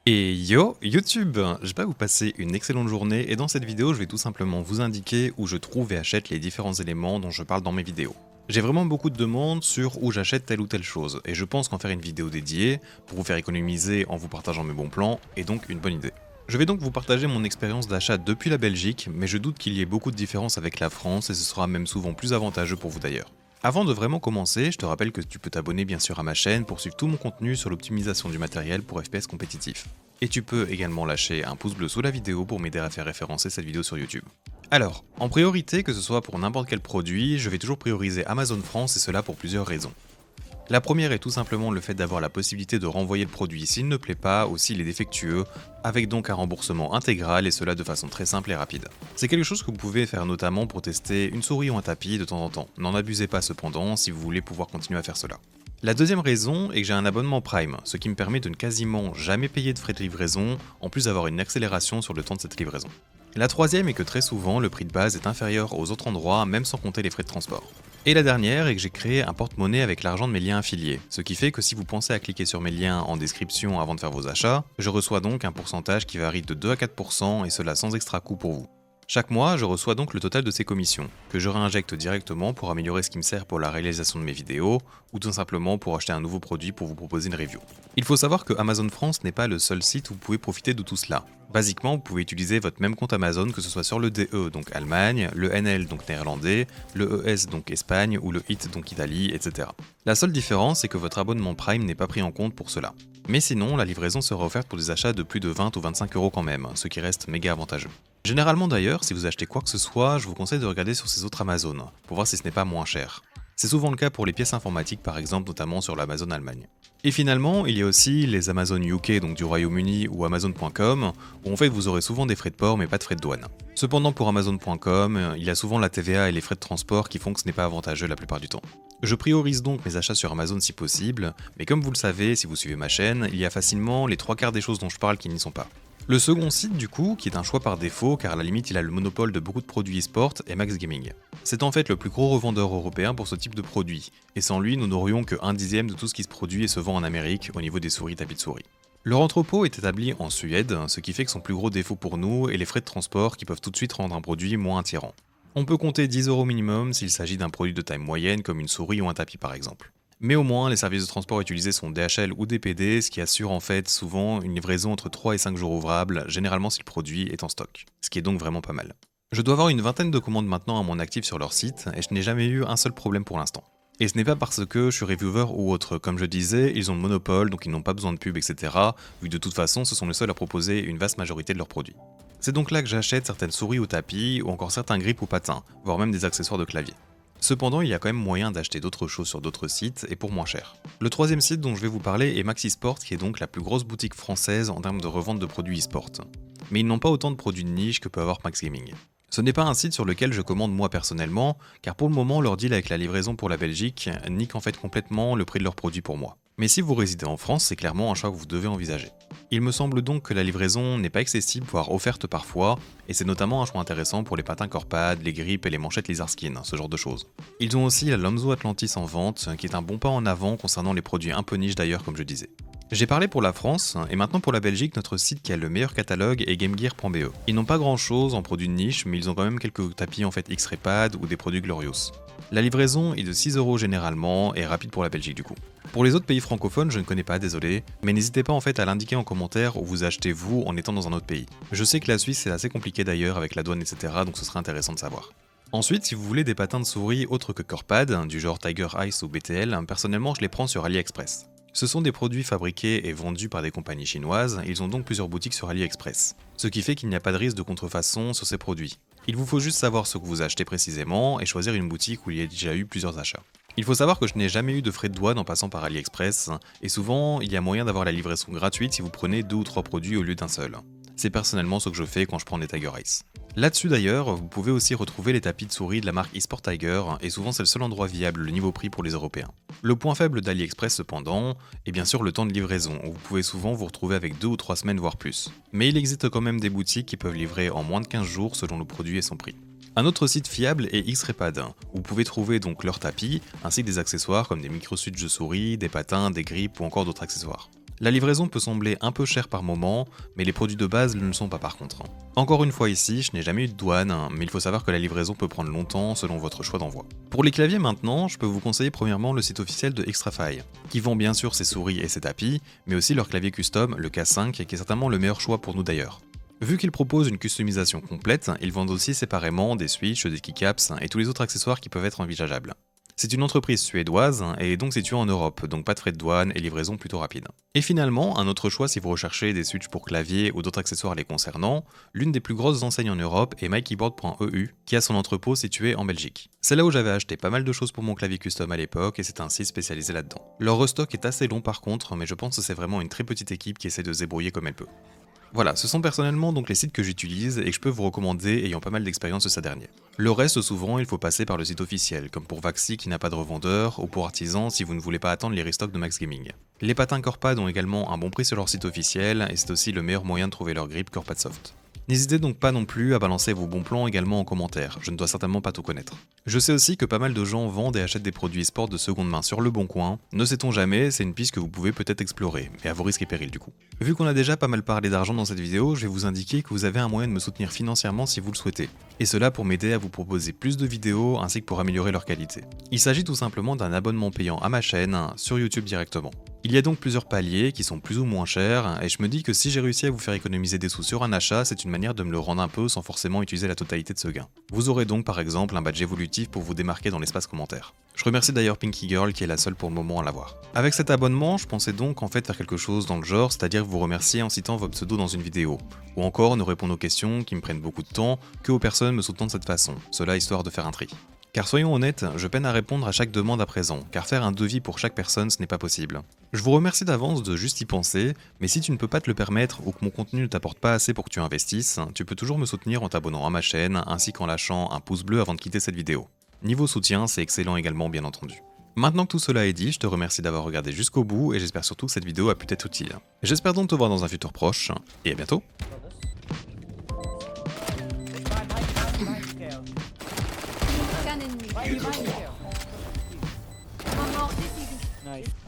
Et yo, YouTube! J'espère que vous passez une excellente journée et dans cette vidéo, je vais tout simplement vous indiquer où je trouve et achète les différents éléments dont je parle dans mes vidéos. J'ai vraiment beaucoup de demandes sur où j'achète telle ou telle chose et je pense qu'en faire une vidéo dédiée pour vous faire économiser en vous partageant mes bons plans est donc une bonne idée. Je vais donc vous partager mon expérience d'achat depuis la Belgique, mais je doute qu'il y ait beaucoup de différences avec la France et ce sera même souvent plus avantageux pour vous d'ailleurs. Avant de vraiment commencer, je te rappelle que tu peux t'abonner bien sûr à ma chaîne pour suivre tout mon contenu sur l'optimisation du matériel pour FPS compétitif. Et tu peux également lâcher un pouce bleu sous la vidéo pour m'aider à faire référencer cette vidéo sur YouTube. Alors, en priorité, que ce soit pour n'importe quel produit, je vais toujours prioriser Amazon France et cela pour plusieurs raisons. La première est tout simplement le fait d'avoir la possibilité de renvoyer le produit s'il ne plaît pas ou s'il est défectueux, avec donc un remboursement intégral et cela de façon très simple et rapide. C'est quelque chose que vous pouvez faire notamment pour tester une souris ou un tapis de temps en temps. N'en abusez pas cependant si vous voulez pouvoir continuer à faire cela. La deuxième raison est que j'ai un abonnement Prime, ce qui me permet de ne quasiment jamais payer de frais de livraison, en plus d'avoir une accélération sur le temps de cette livraison. La troisième est que très souvent, le prix de base est inférieur aux autres endroits, même sans compter les frais de transport. Et la dernière est que j'ai créé un porte-monnaie avec l'argent de mes liens affiliés, ce qui fait que si vous pensez à cliquer sur mes liens en description avant de faire vos achats, je reçois donc un pourcentage qui varie de 2 à 4% et cela sans extra coût pour vous. Chaque mois, je reçois donc le total de ces commissions, que je réinjecte directement pour améliorer ce qui me sert pour la réalisation de mes vidéos, ou tout simplement pour acheter un nouveau produit pour vous proposer une review. Il faut savoir que Amazon France n'est pas le seul site où vous pouvez profiter de tout cela. Basiquement, vous pouvez utiliser votre même compte Amazon, que ce soit sur le DE, donc Allemagne, le NL, donc néerlandais, le ES, donc Espagne, ou le IT, donc Italie, etc. La seule différence, c'est que votre abonnement Prime n'est pas pris en compte pour cela. Mais sinon, la livraison sera offerte pour des achats de plus de 20 ou 25 euros quand même, ce qui reste méga avantageux. Généralement d'ailleurs, si vous achetez quoi que ce soit, je vous conseille de regarder sur ces autres Amazon, pour voir si ce n'est pas moins cher. C'est souvent le cas pour les pièces informatiques par exemple, notamment sur l'Amazon Allemagne. Et finalement, il y a aussi les Amazon UK, donc du Royaume-Uni, ou Amazon.com, où en fait vous aurez souvent des frais de port mais pas de frais de douane. Cependant pour Amazon.com, il y a souvent la TVA et les frais de transport qui font que ce n'est pas avantageux la plupart du temps. Je priorise donc mes achats sur Amazon si possible, mais comme vous le savez si vous suivez ma chaîne, il y a facilement les 3/4 des choses dont je parle qui n'y sont pas. Le second site du coup, qui est un choix par défaut car à la limite il a le monopole de beaucoup de produits e-sport, est Max Gaming. C'est en fait le plus gros revendeur européen pour ce type de produit, et sans lui nous n'aurions que 1/10 de tout ce qui se produit et se vend en Amérique au niveau des souris tapis de souris. Leur entrepôt est établi en Suède, ce qui fait que son plus gros défaut pour nous est les frais de transport qui peuvent tout de suite rendre un produit moins attirant. On peut compter 10 euros minimum s'il s'agit d'un produit de taille moyenne comme une souris ou un tapis par exemple. Mais au moins, les services de transport utilisés sont DHL ou DPD, ce qui assure en fait souvent une livraison entre 3 et 5 jours ouvrables, généralement si le produit est en stock, ce qui est donc vraiment pas mal. Je dois avoir une vingtaine de commandes maintenant à mon actif sur leur site, et je n'ai jamais eu un seul problème pour l'instant. Et ce n'est pas parce que je suis reviewer ou autre, comme je disais, ils ont le monopole, donc ils n'ont pas besoin de pub, etc., vu que de toute façon ce sont les seuls à proposer une vaste majorité de leurs produits. C'est donc là que j'achète certaines souris ou tapis, ou encore certains grips ou patins, voire même des accessoires de clavier. Cependant, il y a quand même moyen d'acheter d'autres choses sur d'autres sites et pour moins cher. Le troisième site dont je vais vous parler est Maxisport, qui est donc la plus grosse boutique française en termes de revente de produits e-sport. Mais ils n'ont pas autant de produits de niche que peut avoir Max Gaming. Ce n'est pas un site sur lequel je commande moi personnellement, car pour le moment leur deal avec la livraison pour la Belgique nique en fait complètement le prix de leurs produits pour moi. Mais si vous résidez en France, c'est clairement un choix que vous devez envisager. Il me semble donc que la livraison n'est pas excessive, voire offerte parfois, et c'est notamment un choix intéressant pour les patins Corpad, les grips et les manchettes Lizardskin, ce genre de choses. Ils ont aussi la Lomzo Atlantis en vente, qui est un bon pas en avant concernant les produits un peu niche d'ailleurs comme je disais. J'ai parlé pour la France, et maintenant pour la Belgique, notre site qui a le meilleur catalogue est gamegear.be. Ils n'ont pas grand chose en produits de niche, mais ils ont quand même quelques tapis en fait X-Ray-Pad ou des produits Glorious. La livraison est de 6 euros généralement, et rapide pour la Belgique du coup. Pour les autres pays francophones, je ne connais pas, désolé, mais n'hésitez pas en fait à l'indiquer en commentaire où vous achetez vous en étant dans un autre pays. Je sais que la Suisse c'est assez compliqué d'ailleurs avec la douane etc, donc ce serait intéressant de savoir. Ensuite, si vous voulez des patins de souris autres que Corpad, du genre Tiger Ice ou BTL, personnellement je les prends sur AliExpress. Ce sont des produits fabriqués et vendus par des compagnies chinoises, et ils ont donc plusieurs boutiques sur AliExpress. Ce qui fait qu'il n'y a pas de risque de contrefaçon sur ces produits. Il vous faut juste savoir ce que vous achetez précisément et choisir une boutique où il y a déjà eu plusieurs achats. Il faut savoir que je n'ai jamais eu de frais de douane en passant par AliExpress, et souvent il y a moyen d'avoir la livraison gratuite si vous prenez 2 ou 3 produits au lieu d'un seul. C'est personnellement ce que je fais quand je prends des Tiger Ice. Là-dessus d'ailleurs, vous pouvez aussi retrouver les tapis de souris de la marque eSport Tiger, et souvent c'est le seul endroit viable le niveau prix pour les Européens. Le point faible d'AliExpress cependant, est bien sûr le temps de livraison, où vous pouvez souvent vous retrouver avec 2 ou 3 semaines voire plus. Mais il existe quand même des boutiques qui peuvent livrer en moins de 15 jours selon le produit et son prix. Un autre site fiable est X-Ray-Pad, où vous pouvez trouver donc leurs tapis, ainsi que des accessoires comme des micro-switches de souris, des patins, des grips ou encore d'autres accessoires. La livraison peut sembler un peu chère par moment, mais les produits de base ne le sont pas par contre. Encore une fois ici, je n'ai jamais eu de douane, mais il faut savoir que la livraison peut prendre longtemps selon votre choix d'envoi. Pour les claviers maintenant, je peux vous conseiller premièrement le site officiel de Extrafy, qui vend bien sûr ses souris et ses tapis, mais aussi leur clavier custom, le K5, qui est certainement le meilleur choix pour nous d'ailleurs. Vu qu'ils proposent une customisation complète, ils vendent aussi séparément des switches, des keycaps et tous les autres accessoires qui peuvent être envisageables. C'est une entreprise suédoise et est donc située en Europe, donc pas de frais de douane et livraison plutôt rapide. Et finalement, un autre choix si vous recherchez des switches pour clavier ou d'autres accessoires les concernant, l'une des plus grosses enseignes en Europe est mykeyboard.eu, qui a son entrepôt situé en Belgique. C'est là où j'avais acheté pas mal de choses pour mon clavier custom à l'époque et c'est un site spécialisé là-dedans. Leur restock est assez long par contre, mais je pense que c'est vraiment une très petite équipe qui essaie de se débrouiller comme elle peut. Voilà, ce sont personnellement donc les sites que j'utilise et que je peux vous recommander ayant pas mal d'expérience de ces derniers. Le reste, souvent, il faut passer par le site officiel, comme pour Vaxi qui n'a pas de revendeur, ou pour Artisan si vous ne voulez pas attendre les restocks de Max Gaming. Les patins Corpad ont également un bon prix sur leur site officiel et c'est aussi le meilleur moyen de trouver leur grip Corpad Soft. N'hésitez donc pas non plus à balancer vos bons plans également en commentaire, je ne dois certainement pas tout connaître. Je sais aussi que pas mal de gens vendent et achètent des produits e-sport de seconde main sur le bon coin, ne sait-on jamais, c'est une piste que vous pouvez peut-être explorer, mais à vos risques et périls du coup. Vu qu'on a déjà pas mal parlé d'argent dans cette vidéo, je vais vous indiquer que vous avez un moyen de me soutenir financièrement si vous le souhaitez, et cela pour m'aider à vous proposer plus de vidéos ainsi que pour améliorer leur qualité. Il s'agit tout simplement d'un abonnement payant à ma chaîne, sur YouTube directement. Il y a donc plusieurs paliers qui sont plus ou moins chers, et je me dis que si j'ai réussi à vous faire économiser des sous sur un achat, c'est une manière de me le rendre un peu sans forcément utiliser la totalité de ce gain. Vous aurez donc par exemple un badge évolutif pour vous démarquer dans l'espace commentaire. Je remercie d'ailleurs Pinky Girl qui est la seule pour le moment à l'avoir. Avec cet abonnement, je pensais donc en fait faire quelque chose dans le genre, c'est-à-dire vous remercier en citant votre pseudo dans une vidéo, ou encore ne répondre aux questions qui me prennent beaucoup de temps que aux personnes me soutenant de cette façon, cela histoire de faire un tri. Car soyons honnêtes, je peine à répondre à chaque demande à présent, car faire un devis pour chaque personne ce n'est pas possible. Je vous remercie d'avance de juste y penser, mais si tu ne peux pas te le permettre ou que mon contenu ne t'apporte pas assez pour que tu investisses, tu peux toujours me soutenir en t'abonnant à ma chaîne, ainsi qu'en lâchant un pouce bleu avant de quitter cette vidéo. Niveau soutien, c'est excellent également bien entendu. Maintenant que tout cela est dit, je te remercie d'avoir regardé jusqu'au bout et j'espère surtout que cette vidéo a pu t'être utile. J'espère donc te voir dans un futur proche, et à bientôt. Qu'un ennemi. Un mort décisif. Nice.